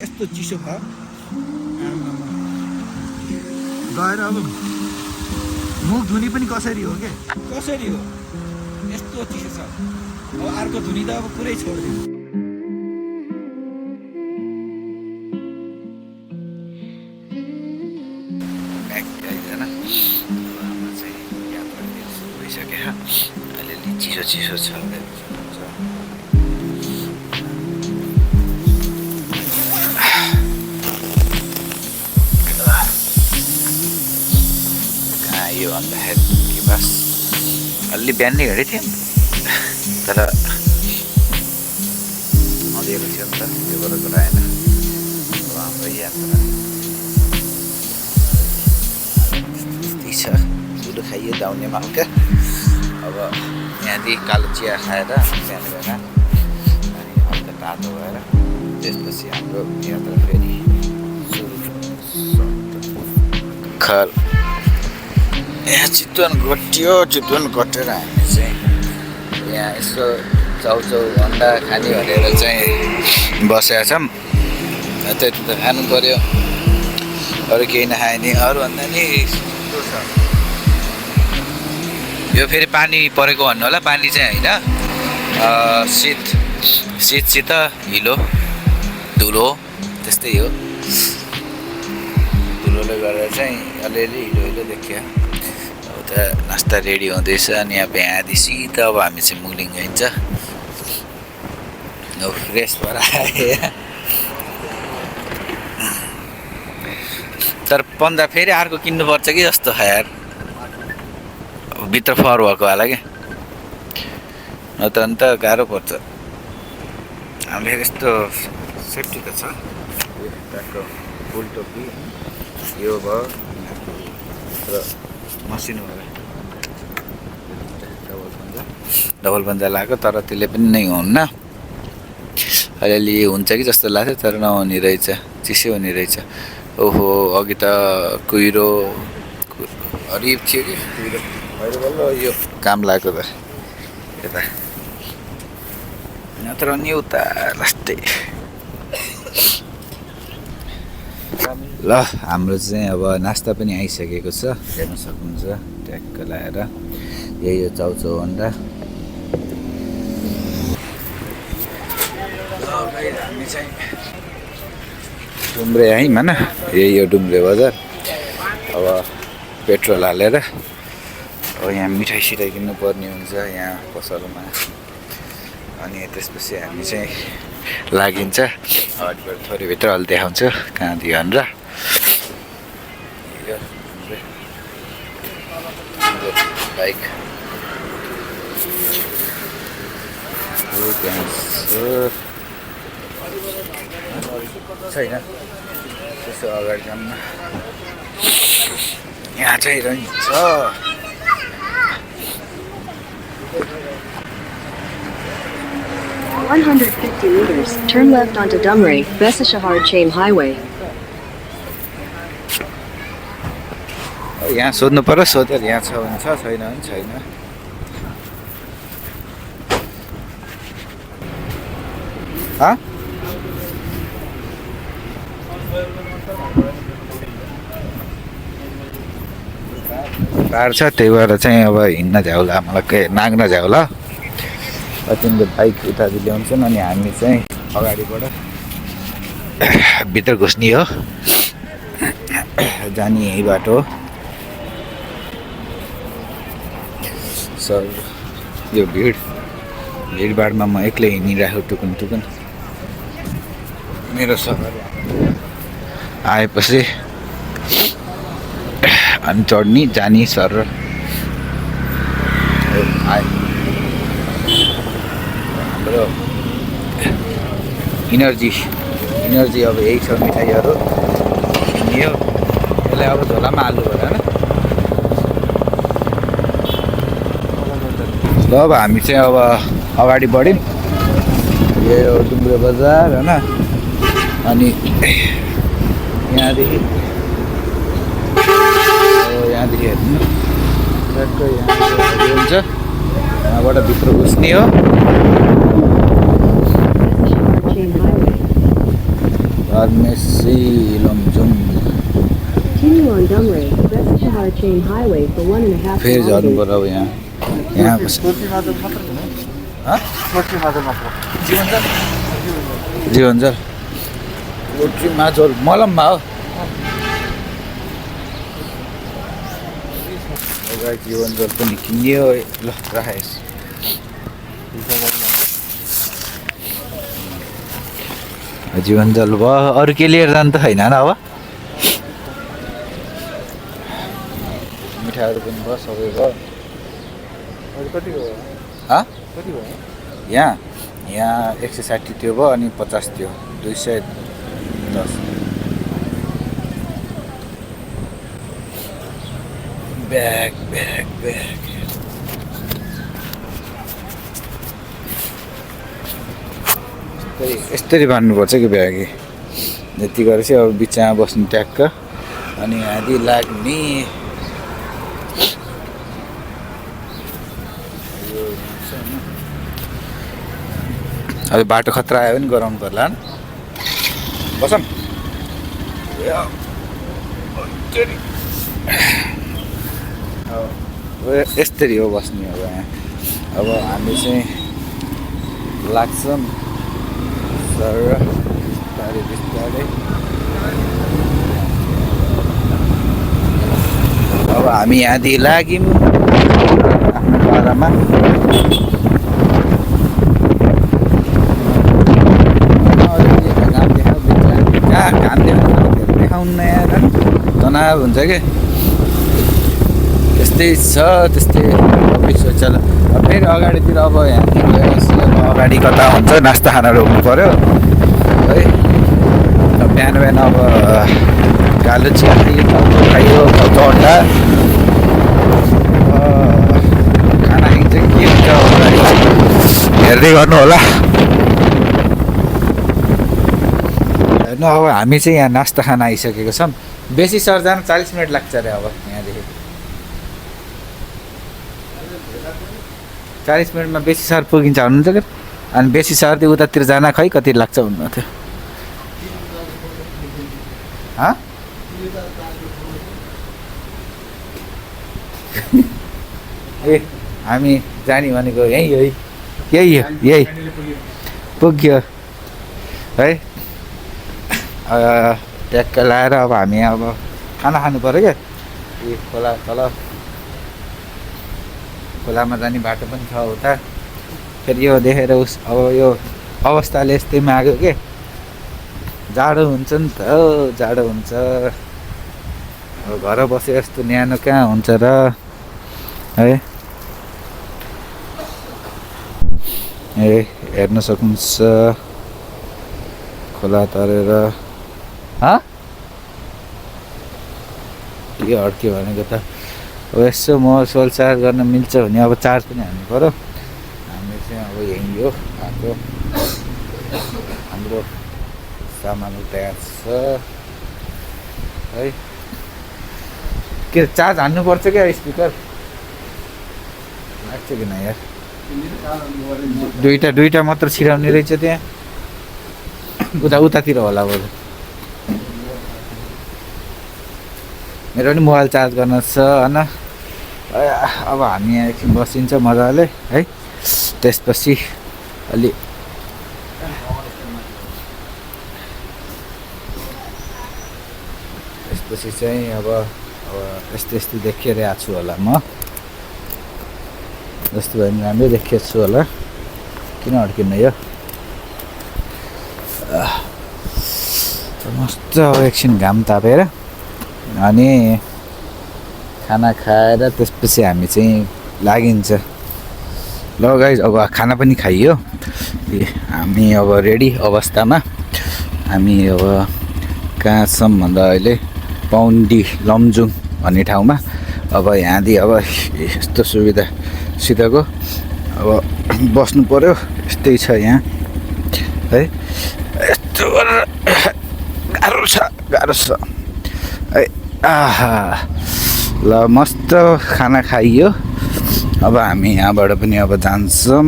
यस्तो चिसो छ गएर अब मुख धुनी पनि कसरी हो के कसरी हो यस्तो चिसो छ अब अर्को धुनी त अब पुरै छोडिदिनु अलिअलि चिसो चिसो छ यो भन्दाखेरि कि बस अलि बिहानै हिँडेको थिएँ तर अँधेरो थियो नि त त्यो भएर गराएन अब हाम्रो यात्रा त्यस्तै छ ठुलो खाइयो दाउनेमा हल्का अब यहाँदेखि कालो चिया खाएर बिहान बेला अनि हल्का तातो भएर त्यसपछि हाम्रो यात्रा फेरि खल यहाँ चितवन कटेर हामी चाहिँ यहाँ यसो चाउचाउ अन्डा खाने भनेर चाहिँ बसेका छौँ त्यति त खानु पऱ्यो अरू केही नखायो नि अरू भन्दा नि छिटो छ यो फेरि पानी परेको भन्नु होला पानी चाहिँ होइन शीत हिलो धुलो त्यस्तै हो धुलोले गर्दा चाहिँ अलिअलि हिलो देखियो त नास्ता रेडी हुँदैछ अनि अब यहाँदेखि सिधा अब हामी चाहिँ मुलिङ गइन्छ फ्रेस भएर आए तर पन्दा फेरि अर्को किन्नुपर्छ कि जस्तो छ यार भित्र फर भएको होला क्या न त अन्त गाह्रो पर्छ हामीले यस्तो सेफ्टीको छ ट्याक्को फुल टोपी यो भयो र मसिनो डबल पन्जा लगाएको तर त्यसले पनि नै हुन्न अलिअलि हुन्छ कि जस्तो लाग्थ्यो तर नहुने रहेछ चिसो हुने रहेछ ओहो अघि त कुहिरो हरिब थियो कि कुहिरो अहिले बल्ल यो काम लागेको त यता नत्र नि उता लास्टै ल हाम्रो चाहिँ अब नास्ता पनि आइसकेको छ हेर्न सक्नुहुन्छ ट्याक्क लगाएर यही हो चाउचाउ अन्डा हामी चाहिँ डुम्रे आयौँ होइन यही हो डुम्रे बजार अब पेट्रोल हालेर अब यहाँ मिठाई सिठाई किन्नु पर्ने हुन्छ यहाँ पसलमा अनि त्यसपछि हामी चाहिँ लागिन्छ अगाडिबाट थोरै भित्र अलि देखाउँछु कहाँ दियो भनेर बाइक छैन त्यसो अगाडि जान्न यहाँ चाहिँ रहन्छ 150 meters, turn left onto Dumri, Besishahar Chain Highway. यहाँ सोध्नु पर्यो सोधेर यहाँ छ भने छ छैन भने छैन पाहाड छ त्यही भएर चाहिँ अब हिँड्न झ्याउला मलाई नाग्न झ्याउला तिमीले बाइक उतादि ल्याउँछन् अनि हामी चाहिँ अगाडिबाट भित्र घुस्ने हो जाने यही बाटो हो सर यो भिडभाडमा म एक्लै हिँडिरहेको टुकुन मेरो सफर आएपछि अनि चढ्ने जाने सर हाम्रो इनर्जी अब यही छ मिठाईहरू किनियो यसलाई अब झोलामा हाल्नु पर्यो होइन ल अब हामी चाहिँ अब अगाडि बढ्यौँ यो डुम्रे बजार होइन अनि यहाँदेखि हेर्नु ट्याक्क यहाँ हुन्छ यहाँबाट भित्र घुस्ने हो pharmacy Lamjung Continue on Dumray, Besa Shahar Chain Highway for 1.5 फेरि झर्नु kilometers. पर्यो अब यहाँ जीवनजल पोल्ट्री माछोल मलममा हो जीवनजल पनि किनियो ल राखेस् जीवनजल भयो अरू के लिएर जानु त छैन अब मिठाईहरू पनि भयो सबै भयो यहाँ 160 थियो भयो अनि 50 थियो 210 ब्याग यस्तरी बान्नुपर्छ कि ब्याग यति गरेपछि अब बिचमा बस्नु ट्याक्क अनि आधी लाग्ने अब बाटो खतरा आयो भने गराउनु पर्ला बसम यस्तरी हो बस्ने अब यहाँ अब हामी चाहिँ लाग्छौँ सर बिस्तारै बिस्तारै अब हामी यहाँदेखि लाग्यौँ आफ्नो पारामा घाम देखाउन तनाव हुन्छ कि त्यस्तै छ त्यस्तै सोचेर फेरि अगाडितिर अब यहाँतिर गएपछि अब अगाडि कता हुन्छ नास्ता खाना रोक्नु पऱ्यो है बिहान बिहान अब कालो चिया खाइयो अन्डा खाना खाइन्छ के हुन्छ अगाडि हेर्दै गर्नु होला हेर्नु अब हामी चाहिँ यहाँ नास्ता खान आइसकेको छौँ बेसी सर जान 40 मिनट लाग्छ अरे अब यहाँदेखि 40 मिनटमा बेसी सर पुगिन्छ भन्नुहुन्छ कि अनि बेसी सरदेखि उतातिर जान खै कति लाग्छ भन्नुहुन्थ्यो ए हामी जाने भनेको यही हो यही पुग्यो है ट्याक्क लाएर अब हामी अब खाना खानु पऱ्यो क्या खोला तल खोलामा जाने बाटो पनि छ उता फेरि यो देखेर अब यो अवस्थाले यस्तै माग्यो के जाडो हुन्छ नि त जाडो हुन्छ अब घर बसे यस्तो न्यानो कहाँ हुन्छ र है ए हेर्न सक्नुहुन्छ खोला तरेर के अड्क्यो भनेको त अब यसो मोलसोल चार्ज गर्न मिल्छ भने अब चार्ज पनि हाल्नु पऱ्यो हामी चाहिँ अब यहीँ हो आएको हाम्रो सामान तयार छ है के चार्ज हान्नुपर्छ क्या स्पिकर लाग्छ किन यार दुईटा मात्र छिराउने रहेछ त्यहाँ उतातिर होला बरु मेरो पनि मोबाइल चार्ज गर्न छ होइन अब हामी यहाँ एकछिन बसिन्छ मजाले है त्यसपछि अलि त्यसपछि चाहिँ अब यस्तो देखेर आएको छु होला म जस्तो भयो भने राम्रै देखेको छु होला किन अड्किन्न यो मस्त अब एकछिन घाम तापेर अनि खाना खाएर त्यसपछि हामी चाहिँ लागिन्छ ल गाइस अब खाना पनि खाइयो हामी अब रेडी अवस्थामा हामी अब कहाँ छौँ भन्दा अहिले पौन्डी लमजुङ भन्ने ठाउँमा अब यहाँदेखि अब यस्तो सुविधासितको अब बस्नु पऱ्यो यस्तै छ यहाँ है यस्तो गाह्रो छ है आहा ल मस्त खाना खाइयो अब हामी यहाँबाट पनि अब जान्छौँ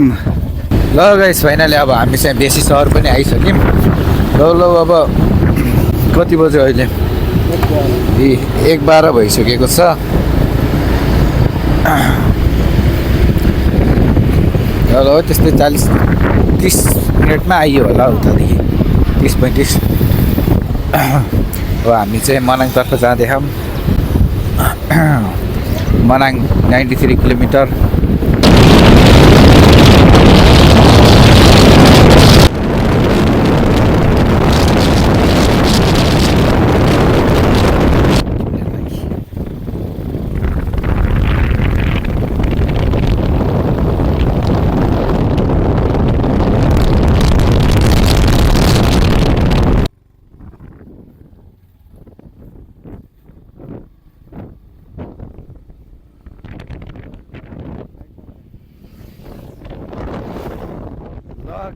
ल गाइस फाइनली अब हामी चाहिँ बेसी सहर पनि आइसक्यौँ ल अब कति बज्यो अहिले? 1:12 भइसकेको छ। ल त्यस्तै 40-30 मिनटमा आइयो होला उतादेखि, 30-35। अब हामी चाहिँ मनाङतर्फ जाँदैछौँ। मनाङ 93 किलोमिटर।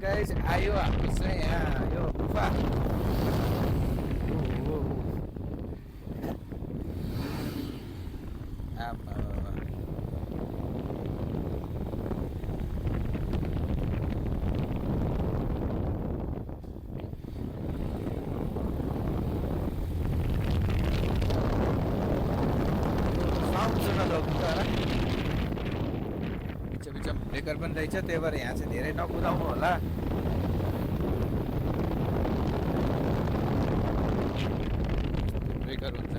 गाइस आयो हाम्रो चाहिँ यहाँ यो गुफा। ब्रेकर पनि रहेछ, त्यही भएर यहाँ चाहिँ धेरै नकुदाउनु होला। ब्रेकर हुन्छ।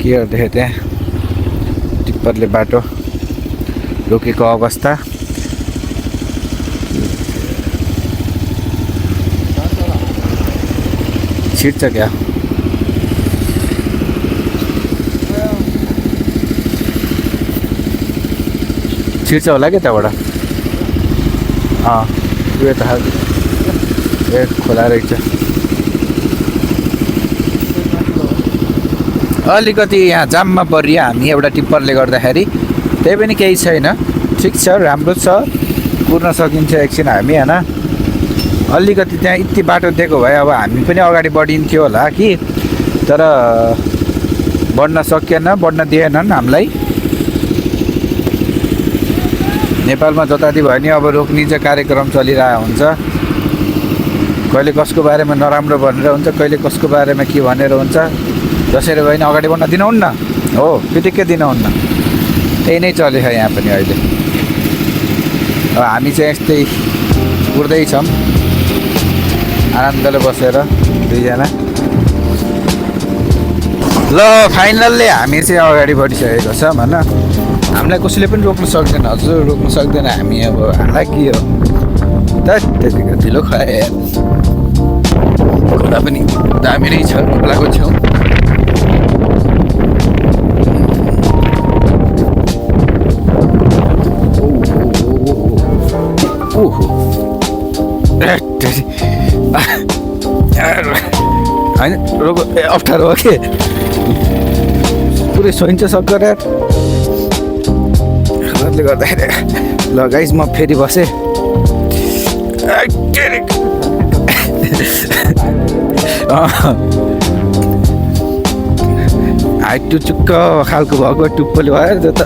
के गर्दै त्यहाँ टिप्परले बाटो रोकेको अवस्था। छिट्छ क्या? छिट्छ होला क्या त्यहाँबाट? यो त ए खोला रहेछ। अलिकति यहाँ जाममा परियो हामी एउटा टिप्परले गर्दाखेरि, त्यही पनि केही छैन, ठिक छ, राम्रो छ, कुर्न सकिन्छ एकछिन हामी होइन। अलिकति त्यहाँ यति बाटो दिएको भए अब हामी पनि अगाडि बढिन्थ्यो होला कि, तर बढ्न सकिएन, बढ्न दिएनन् हामीलाई। नेपालमा जताति भयो नि अब रोक्ने चाहिँ कार्यक्रम चलिरहेको हुन्छ। कहिले कसको बारेमा नराम्रो भनेर हुन्छ, कहिले कसको बारेमा के भनेर हुन्छ। जसरी भयो नि अगाडि बढ्न दिनुहुन्न, हो पिटिक्कै दिनुहुन्न। त्यही नै चलेछ यहाँ पनि अहिले। अब हामी चाहिँ यस्तै उड्दैछौँ आनन्दले बसेर दुईजना। ल फाइनल्ली हामी चाहिँ अगाडि बढिसकेको छौँ होइन। हामीलाई कसैले पनि रोक्नु सक्दैन, हजुर रोक्नु सक्दैन। हामी अब हामीलाई के हो त्यतिको ढिलो खाए। खोला पनि दामी नै छ, खोलाको छेउ। होइन रोग अप्ठ्यारो हो कि पुरै सोइन्छ सक्कर ले गर्दाखेरि। ल गाइस म फेरि बसेँ। हाइट टुचुक्क खालको भएको टुप्पोले भयो त्यो त।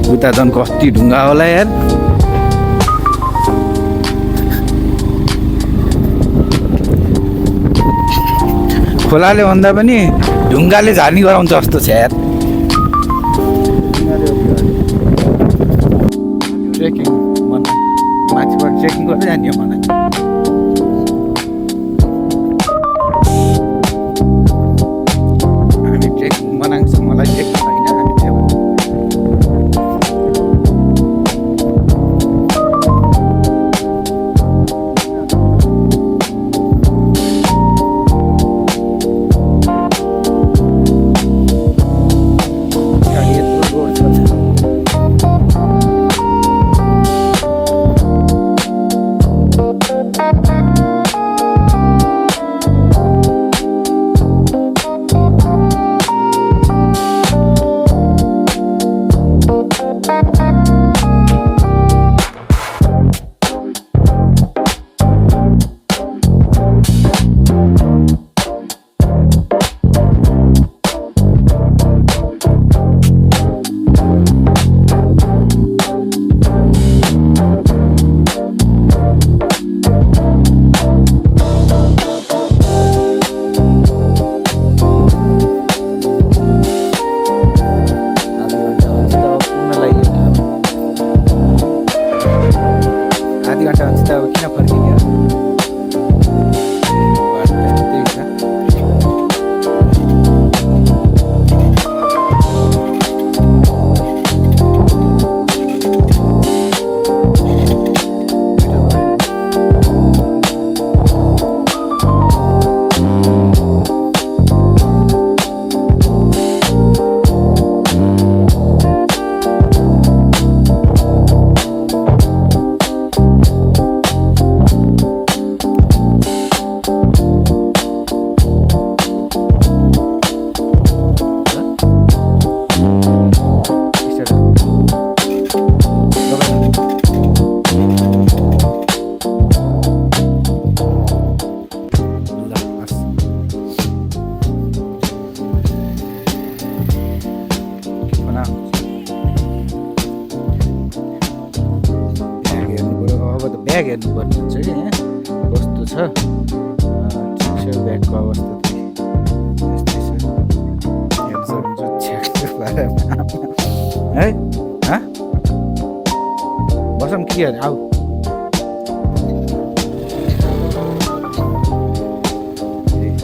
उता झन् कति ढुङ्गा होला यार। खोलाले भन्दा पनि ढुङ्गाले झार्नी गराउँछ जस्तो छ यार। ट्रेकिङ माथिबाट ट्रेकिङ गर्दै जाने हो मलाई। हामी ट्रेकिङ मनाउँछ, मलाई ट्रेकिङ होइन। हामी ब्याग हेर्नुपर्ने हुन्छ कि यहाँ कस्तो छ। ठिक छ, ब्यागको अवस्था त यस्तै छ। है बसौँ के अरे आऊ।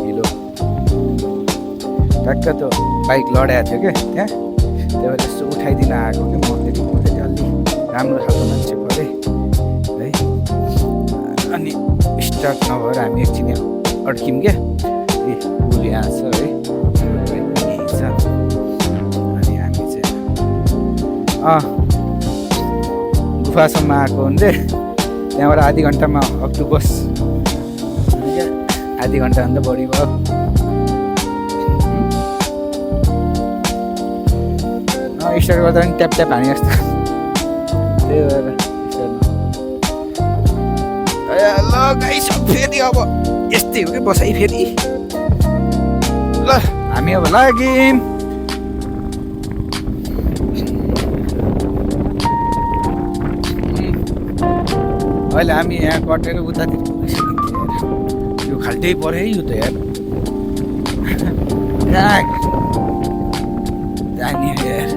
हिलो ट्याक्क त्यो बाइक लडाएको थियो क्या त्यहाँ, त्यही भएर यसो उठाइदिन आएको कि म फेरि अलि राम्रो खालको मान्छे परेँ है। अनि स्टार्ट नभएर हामी एकछिन अड्क्यौँ क्या। पुल यहाँ छ है, अनि हामी चाहिँ गुफासम्म आएको हुन्थे, त्यहाँबाट आधी घन्टामा अक्टोपस, आधी घन्टाभन्दा बढी भयो। स्टार्ट गर्दा पनि ट्याप ट्याप हाने जस्तो, त्यही भएर ल गाइस फेरि अब यस्तै हो कि बसाइ फेरि। ल हामी अब लाग्यौँ। अहिले हामी यहाँ कटेर उतातिर पुगिसकिन्थ्यो यार, यो खाल्टै पऱ्यो है यो त यार। जाने यार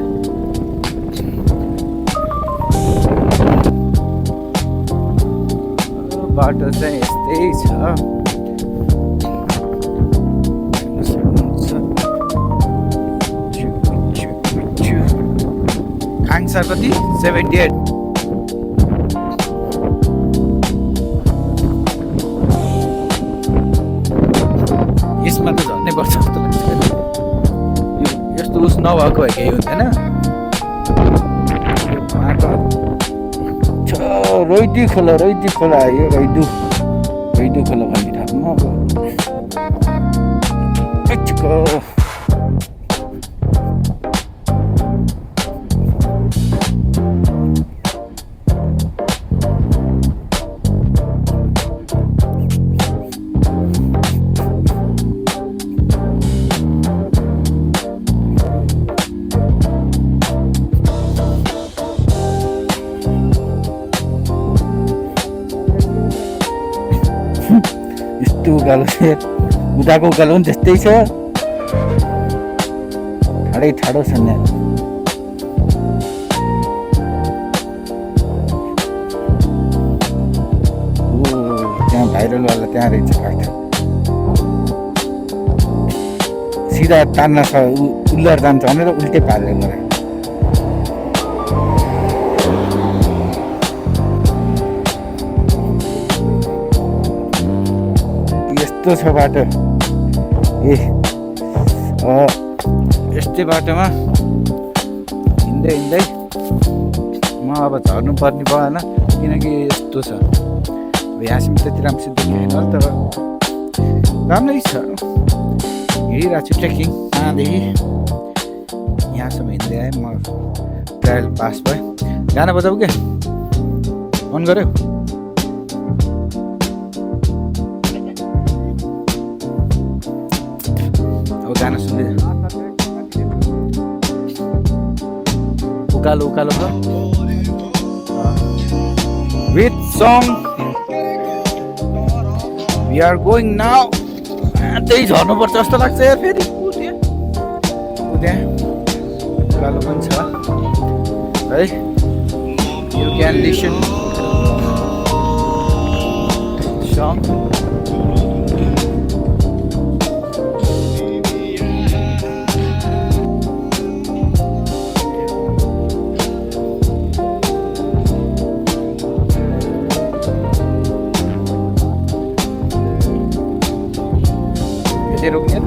बाटो चाहिँ यस्तै छ। आन्सर कति 78। यसमा त झर्नै पर्छ जस्तो लाग्छ। यस्तो उस नभएको भए केही हुँदैन। यो बाटो रोइदी खोला यो रोइदु खोला भन्ने ठाउँमा अब यस्तो उकालो छ, उताको उकालो पनि त्यस्तै छ, ठाडो छ नि। त्यहाँ भाइरलवाला त्यहाँ रहेछ काठ, सिधा तान्न छ, उल्लर जान्छ भनेर उल्टै पारेर गरे। यस्तो छ बाटो। यस्तै बाटोमा हिँड्दै हिँड्दै म अब झर्नु पर्ने भएन, किनकि यस्तो छ। यहाँसम्म त्यति राम्रोसित देखेन तर राम्रै छ। हिँडिरहेको छु ट्रेकिङ यहाँदेखि यहाँसम्म हिँड्दै आएँ। म ट्रायल पास भयो। गाना बजाऊ क्या, मन गऱ्यो। अब गाना सुन्दै उकालो उकालो छ with song. We are going now. त्यही झर्नुपर्छ जस्तो लाग्छ यार। फेरि त्यहाँ उकालो पनि छ है। You can listen song. रोक्ने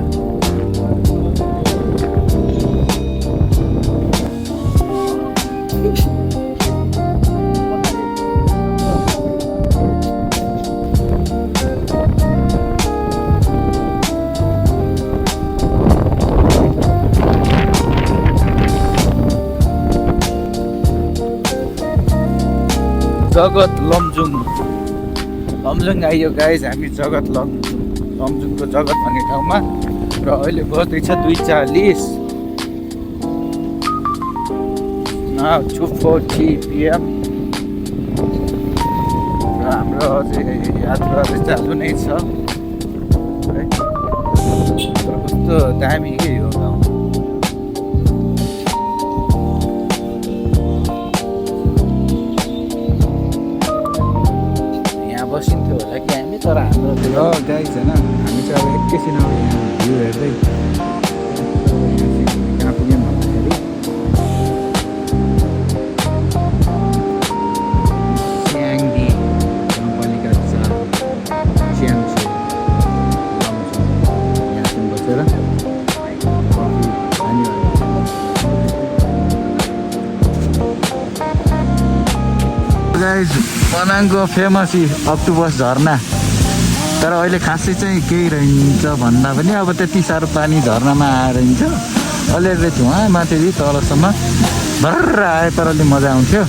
जगत लमजुङ आइयो गाइज। हामी जगत लमजुङको जगत भन्ने ठाउँमा र अहिले बज्दैछ 2:40। 2:40 PM र हाम्रो अझै यात्रा चाहिँ चालु नै छ है। तर कस्तो दामी के हो गाउँ। यहाँ बसिन्थ्यो होला कि हामी, तर हाम्रो त्यो गाइज होइन, हामी चाहिँ अब एकैछिन अब यहाँ भ्यू हेर्दै कहाँ पुग्यौँ भन्दाखेरि च्याङदी गाउँपालिका 4 च्याङसो यहाँसम्म बसेर कफी गाइज मनाङको फेमस अक्टोपस झरना। तर अहिले खासै चाहिँ केही रहन्छ भन्दा पनि अब त्यति साह्रो पानी झरनामा आएर हिँड्छ अलिअलि धुवा माथि तलसम्म भर्र आए तर अलि मजा आउँथ्यो।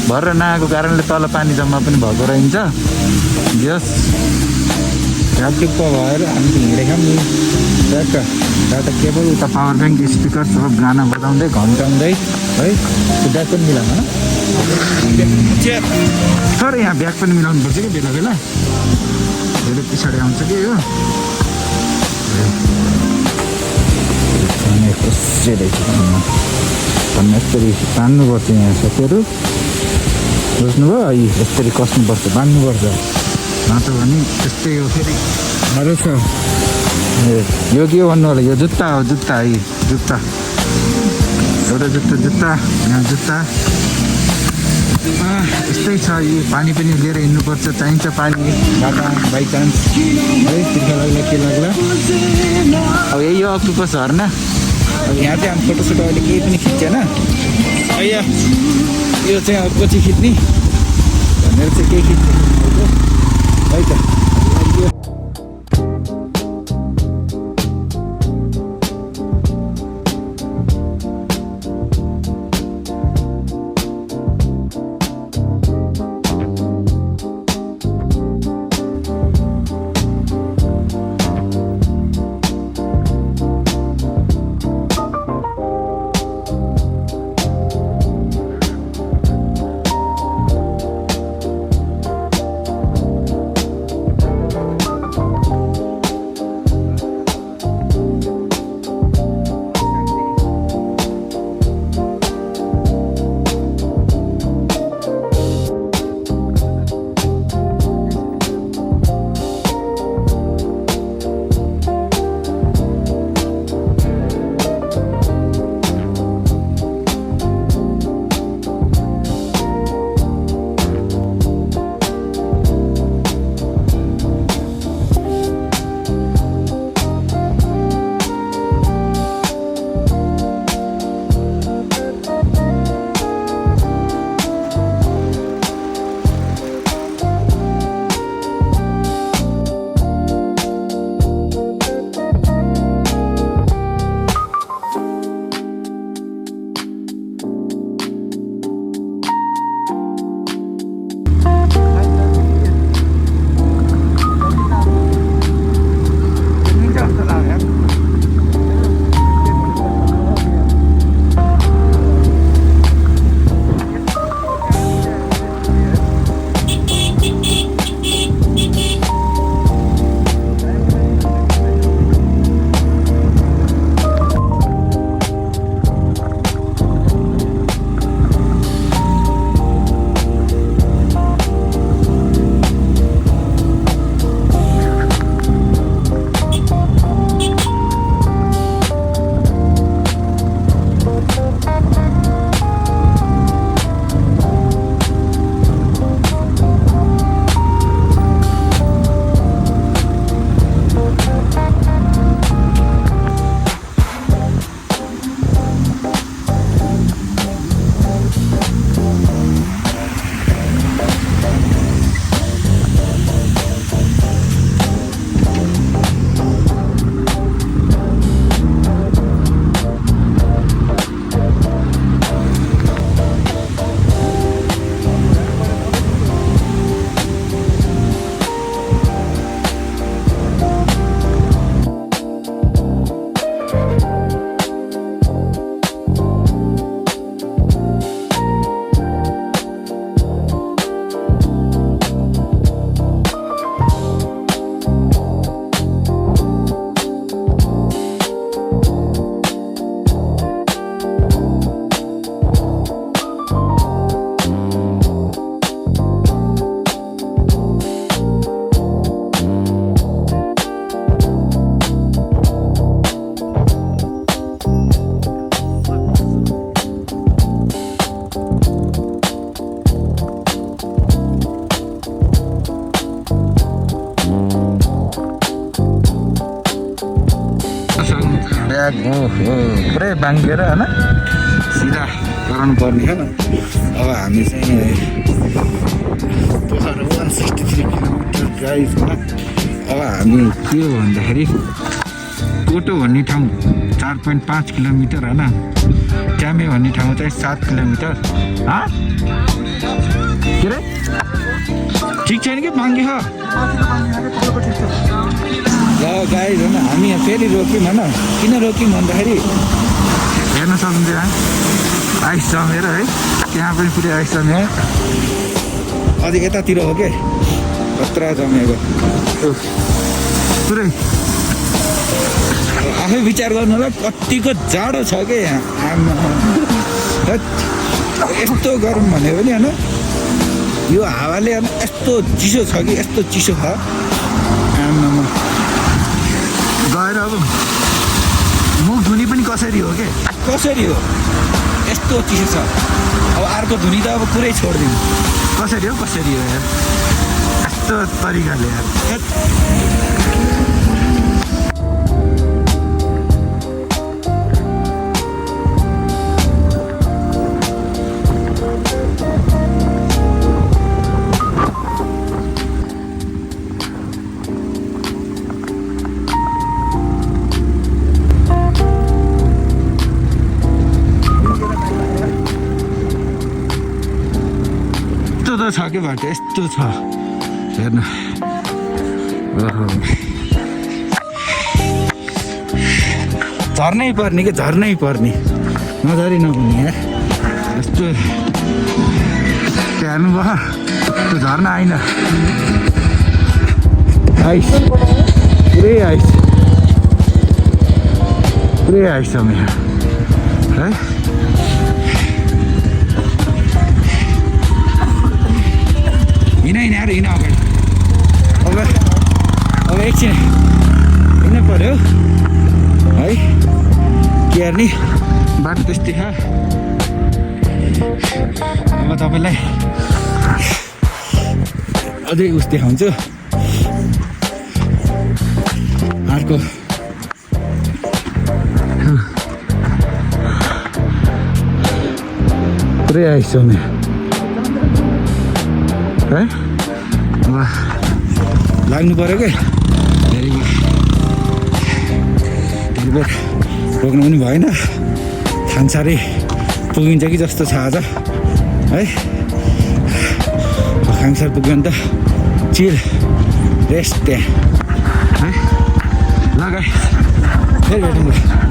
भर्र नआएको कारणले तल पानी जम्मा पनि भएको रहन्छ। यस ढाकटुप्प भएर हामी हिँडेका नि ट्याक्क एउटा केबल उता पावर ब्याङ्क स्पिकर सब गाना बजाउँदै घन्टाउँदै है। ब्याग पनि मिलाउनु सर, यहाँ ब्याग पनि मिलाउनु पर्छ कि बेला बेला, धेरै पछाडि आउँछ कि यो कसरी रहेछ भन्नु। यसरी बान्नुपर्छ यहाँ सबैहरू, बुझ्नुभयो? यसरी कस्नुपर्छ, बान्नुपर्छ, नत्र भने त्यस्तै हो। फेरि अरू छ यो के हो भन्नु होला, यो जुत्ता हो, जुत्ता है, जुत्ता एउटा जुत्ता यहाँ जुत्ता यस्तै छ। यो पानी पनि लिएर हिँड्नुपर्छ, चाहिन्छ पानी बाटा बाइचान्स है, तिर्खा लाग्ला के लाग्ला। अब यही हो अक्टोपस झरना। अब यहाँ चाहिँ हामी फोटोसोटो अहिले केही पनि खिच्दैन। यो चाहिँ अब पछि खिच्ने भनेर चाहिँ केही खिच्ने है त। ब्याग हो पुरै बाङ्गिएर होइन सिधा गराउनु पर्ने हो। अब हामी चाहिँ पोखरा 163 किलोमिटर ड्राइभमा अब हामी के हो भन्दाखेरि कोटो भन्ने ठाउँ 4.5 किलोमिटर होइन, ट्यामे भन्ने ठाउँ चाहिँ 7 किलोमिटर। के अरे ठिक छैन कि बाङ्गे हो ल गाइज होइन। हामी यहाँ फेरि रोक्यौँ होइन, किन रोक्यौँ भन्दाखेरि हेर्न सक्नुहुन्छ यहाँ आइस जमेर है, त्यहाँ पनि पुरै आइस जमे, अझै यतातिर हो क्या खतरा जमेको पुरै। आफै विचार गर्नु होला कतिको जाडो छ क्या यहाँ। यस्तो गरम भनेको नि होइन, यो हावाले होइन यस्तो चिसो छ कि यस्तो चिसो छ। गएर अब मुख धुनी पनि कसरी हो के, कसरी हो यस्तो चिसो छ। अब अर्को धुनी त अब पुरै छोडिदिउँ। कसरी हो यार यस्तो तरिकाले यार। छ के बाटो यस्तो छ हेर्नु। झर्नै पर्ने कि झर्नै पर्ने, नझरी नहुने यार यस्तो। हेर्नु भयो त्यो झर्ना आइन, आइस पुरै आइस, पुरै आइस छ यहाँ है। हिँड अगाडि अब एकछिन हिँड्नै पऱ्यो है, के गर्ने बाटो त्यस्तै छ। अब तपाईँलाई अझै उस देखाउँछु अर्को। पुरै आइसक्यो है। अब लाग्नु पऱ्यो क्या, धेरै बेर रोक्नु पनि भएन। थानसारै पुगिन्छ कि जस्तो छ आज है। खाङसार पुग्यो भने त चिल रेस्ट त्यहाँ है। लगाए फेरि भेटौँ।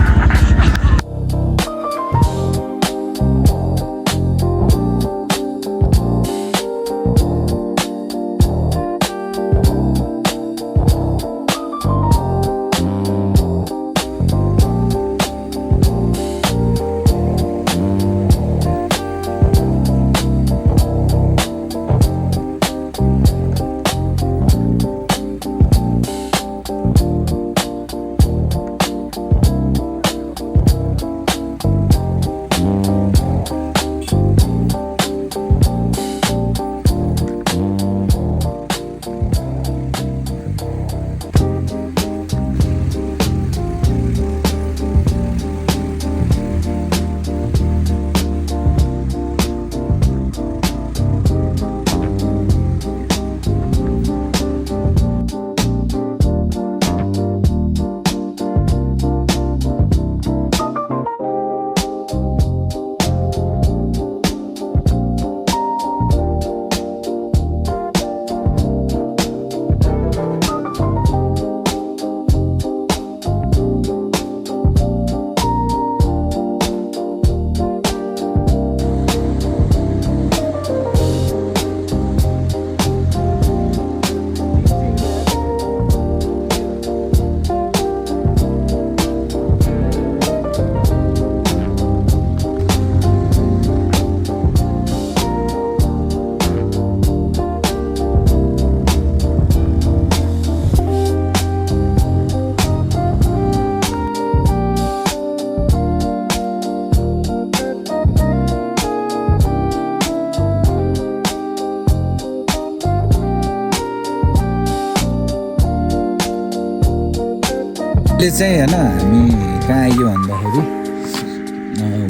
अहिले चाहिँ होइन हामी कहाँ आइयो भन्दाखेरि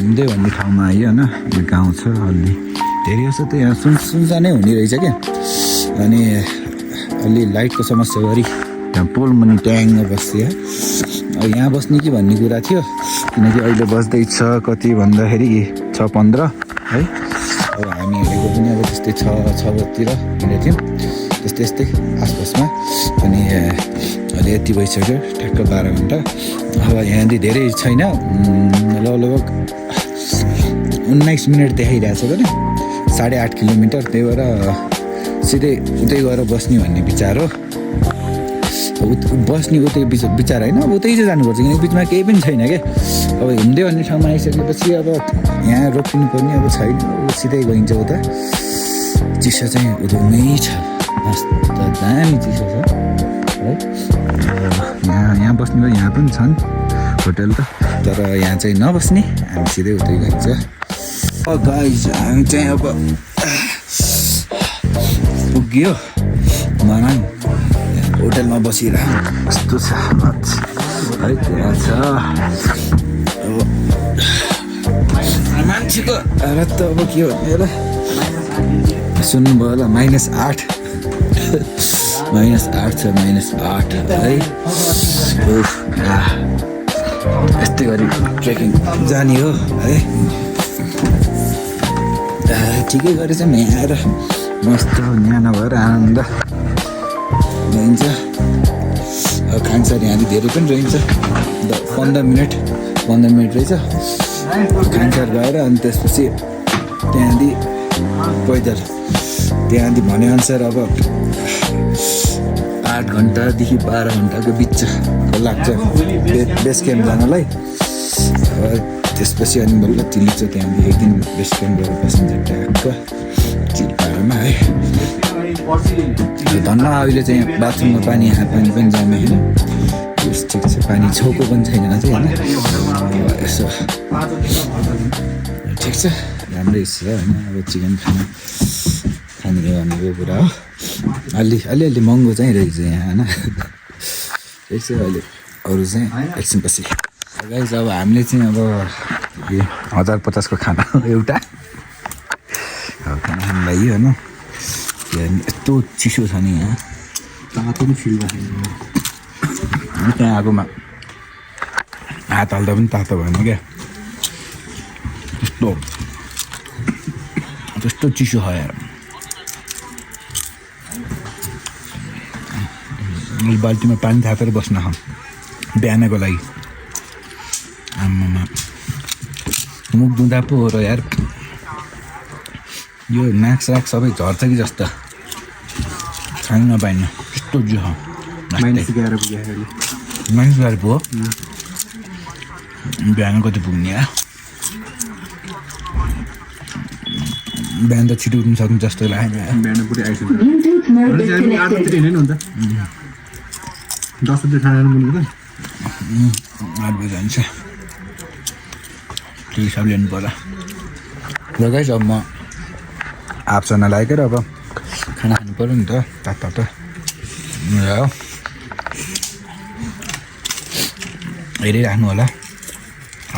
हुँदै भन्ने ठाउँमा आइयो होइन यो गाउँ छ अलि धेरै जस्तो त यहाँ सुनसानै हुने रहेछ क्या अनि अलि लाइटको समस्या गरी त्यहाँ पोल मुनि ट्याङ्ग बस्यो अब यहाँ बस्ने कि भन्ने कुरा थियो किनकि अहिले बस्दैछ कति भन्दाखेरि 6:15 है अब हामी हिँडेको पनि अब त्यस्तै 6 बजीतिर हिँडेको थियौँ त्यस्तै आसपासमा अनि अहिले यति भइसक्यो ठ्याक्क 12 घन्टा अब यहाँदेखि धेरै छैन लगभग 19 मिनट देखाइरहेछ पनि 8.5 किलोमिटर त्यही भएर सिधै उतै गएर बस्ने भन्ने विचार हो बस्ने उतै विचार होइन अब उतै चाहिँ जानुपर्छ किनकि बिचमा केही पनि छैन क्या अब हिँड्दै भन्ने ठाउँमा आइसकेपछि अब यहाँ रोकिनु पर्ने अब छैन अब सिधै गइन्छ उता चिसो चाहिँ उधुमै छ मस्त दामी चिसो छ है यहाँ बस्ने भयो यहाँ पनि छन् होटल त तर यहाँ चाहिँ नबस्ने हामी सिधै उतै गइन्छ गाइज हामी चाहिँ अब पुग्यो मनाङ होटलमा बसिरह कस्तो छ है त्यहाँ छ अब मान्छेको हालत त अब के भन्ने होला सुन्नुभयो होला -8 -8 छ -8 है यस्तै गरी ट्रेकिङ जाने हो है ठिकै गरेछ नि आएर मस्त न्यानो भएर आनन्द रहन्छ अब खानसार यहाँदेखि धेरै पनि रहन्छ 15 मिनट रहेछ खानसार गएर अनि त्यसपछि त्यहाँदेखि पैदल त्यहाँदेखि भनेअनुसार अब 8 घन्टादेखि 12 घन्टाको बिच लाग्छ बेस क्याम्प जानलाई त्यसपछि अनि बल्ल तिर्छ त्यहाँदेखि एक दिन बेस क्याम्प गएर बसिन्छ ट्याक्क चिलपाडामा है धन्न अहिले चाहिँ बाथरुममा पानी हातपानी पनि जाने होइन ठिक छ पानी छेउको पनि छैन चाहिँ होइन यसो ठिक छ राम्रै छ होइन अब चिकन खाने भनेको कुरा हो अलिअलि महँगो चाहिँ रहेछ यहाँ होइन ठिक छ अहिले अरू चाहिँ एकछिनपछि गाइस अब हामीले चाहिँ अब 1050 को खाना एउटा खाना खानु लागि होइन यस्तो चिसो छ नि यहाँ तातो पनि फिल भएको त्यहाँ आगोमा हात हाल्दा पनि तातो भएन क्या त्यस्तो चिसो छ यार बाल्टीमा पानी थापेर बस्न बिहानको लागि आमामा मुख धुँदा पो हो र यार यो नाक साक सबै झर्छ कि जस्तो खानु नपाइन्न त्यस्तो जो -11 पुग्यो बिहान कति पुग्ने बिहान त छिटो उठ्नु सक्नु जस्तो लाग्यो बिहान पुरै आइसक्यो 10 बजे खाना पुग्नु त 8 बजे जान्छ त्यो हिसाब लिनु पर्ला ल गाइस अब म आप्सना लागेर अब खाना खानु पऱ्यो नि त तातो हेरिराख्नु होला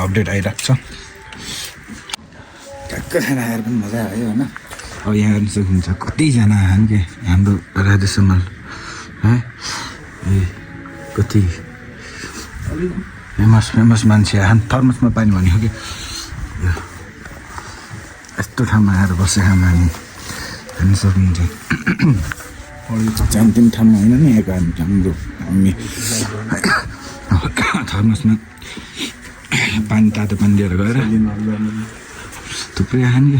अपडेट आइरहेको छ टक्क खाना खाएर पनि मजा आयो होइन अब यहाँ हेर्नु सकिन्छ कतिजना आएन कि हाम्रो राजेशमल है कति फेमस मान्छे आएन थर्मसमा पानी भन्ने हो कि यस्तो ठाउँमा आएर बसेको हामी हेर्नु सकिन्छ जान्तिम ठाउँमा होइन नि आएको हाम्रो हामी थर्मसमा पानी तातो पानी लिएर गएर थुप्रै आएन कि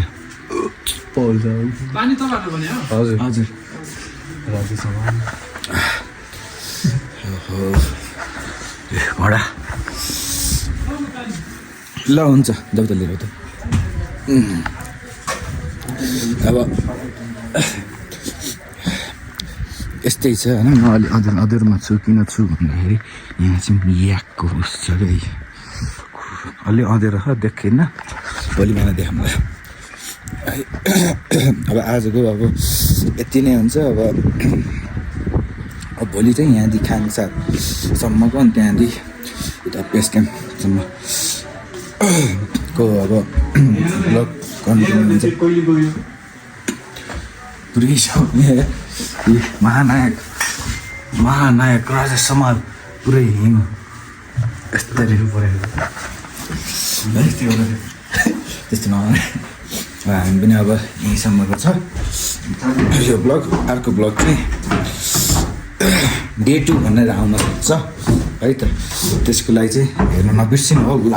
हजुर हजुर घोडा ल हुन्छ जाऊ त लिएर त अब यस्तै छ होइन म अलि अदरमा छु किन छु भन्दाखेरि यहाँ चाहिँ याकको उस छ क्या अलि अँधेरो छ देख्दैन भोलि बिहान देखाउँला अब आजको अब यति नै हुन्छ अब भोलि चाहिँ यहाँदेखि खाङसारसम्मको अनि त्यहाँदेखि उता बेस क्याम्पसम्म को अब ब्लग कन्टिन्यू हुन्छ पुरै सक्ने महानायक राजा समाल पुरै हिँड्नु यस्तरी परेको त्यस्तो नभए हामी पनि अब यहीँसम्मको छ यो ब्लग अर्को ब्लग चाहिँ डे 2 भनेर आउन सक्छ है त त्यसको लागि चाहिँ हेर्न नबिर्सिनु हो ल